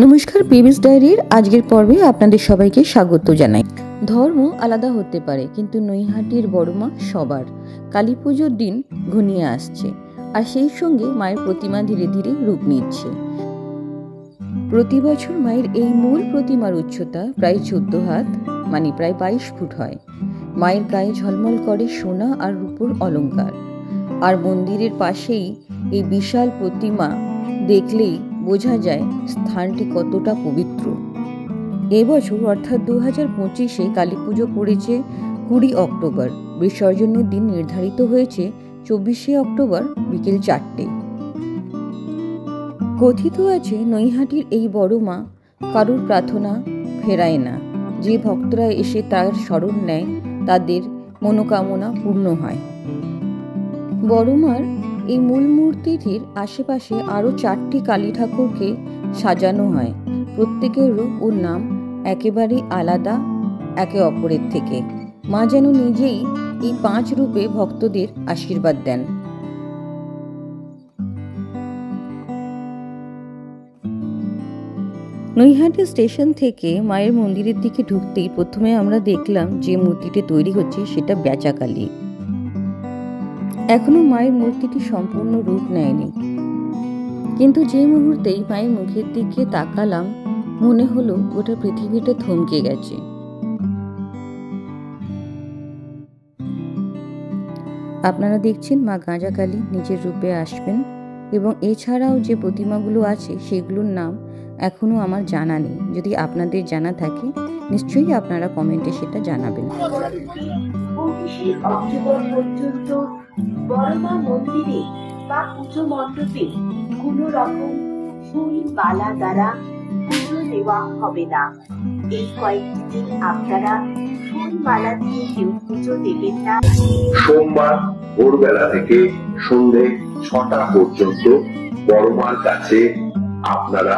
নমস্কার, পিবিস ডায়েরির আজকের পর্বে আপনাদের সবাইকে স্বাগত জানাই। ধর্ম আলাদা হতে পারে, কিন্তু নৈহাটির বড়মা সবার। কালী পুজোর দিন ঘনিয়ে আসছে, আর সেই সঙ্গে মায়ের প্রতিমা ধীরে ধীরে রূপ নিচ্ছে। প্রতি বছর মায়ের এই মূল প্রতিমার উচ্চতা প্রায় 14 হাত, মানে প্রায় 22 ফুট হয়। মায়ের গায়ে ঝলমল করে সোনা আর রূপোর অলংকার, আর মন্দিরের পাশেই এই বিশাল প্রতিমা দেখলেই বোঝা যায় স্থানটি কতটা পবিত্র। এবছর অর্থাৎ 2025-এ কালী পুজো পড়েছে 20 অক্টোবর। বিসর্জনের দিন নির্ধারিত হয়েছে 24শে অক্টোবর বিকেল 4টে। কথিত আছে নৈহাটির এই বড় মা কারুর প্রার্থনা ফেরায় না। যে ভক্তরা এসে তার শরণ নেয় তাদের মনোকামনা পূর্ণ হয়। বড় মার এই মূল মূর্তিটির আশেপাশে আরও 4টি কালী ঠাকুরকে সাজানো হয়। প্রত্যেকের রূপ ও নাম একেবারেই আলাদা একে অপরের থেকে। মা যেন নিজেই এই 5 রূপে ভক্তদের আশীর্বাদ দেন। নৈহাটি স্টেশন থেকে মায়ের মন্দিরের দিকে ঢুকতেই প্রথমে আমরা দেখলাম যে মূর্তিটি তৈরি হচ্ছে সেটা বেচাকালী। এখনো মায়ের মূর্তিটি সম্পূর্ণ রূপ নেয়নি, কিন্তু যে মুহূর্তেই মায়ের মুখের দিকে তাকালাম মনে হলো গোটা পৃথিবীটা থমকে গেছে। আপনারা দেখছেন মা গাঁজাকালী নিজের রূপে আসবেন, এবং এছাড়াও যে প্রতিমাগুলো আছে সেগুলোর নাম এখনো আমার জানা নেই। যদি আপনাদের জানা থাকে নিশ্চয়ই আপনারা কমেন্টে সেটা জানাবেন। 25শে অক্টোবর পর্যন্ত বড়মা মন্দিরে বা পুজো মণ্ডপে কোনো রকম ফুল মালা দ্বারা পুজো দেওয়া হবে না। এই কয়েকটি দিন আপনারা ফুল মালা দিয়ে কেউ পুজো দেবেন না। সোমবার ভোরবেলা থেকে সন্ধে 6টা পর্যন্ত বড়মার কাছে আপনারা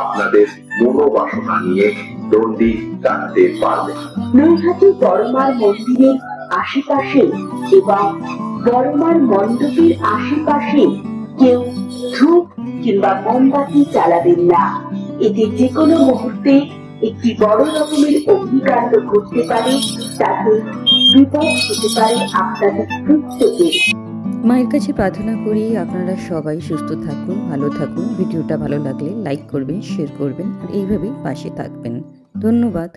আপনাদের মনোবাসনা নিয়ে দণ্ডি টানতে পারবেন। নৈহাটি বড়মার মন্দিরের আশেপাশে এবং বড়মার মণ্ডপের আশেপাশে কেউ ধূপ কিংবা মোমবাতি জ্বালাবেন না। এতে যে কোনো মুহূর্তে একটি বড় রকমের অগ্নিকাণ্ড ঘটতে পারে, তাতে বিপদ হতে পারে আপনাদের প্রত্যেকের। মায়ের কাছে প্রার্থনা করি আপনারা সবাই সুস্থ থাকুন, ভালো থাকুন। ভিডিওটা ভালো লাগলে লাইক করবেন, শেয়ার করবেন, আর এইভাবেই পাশে থাকবেন। ধন্যবাদ।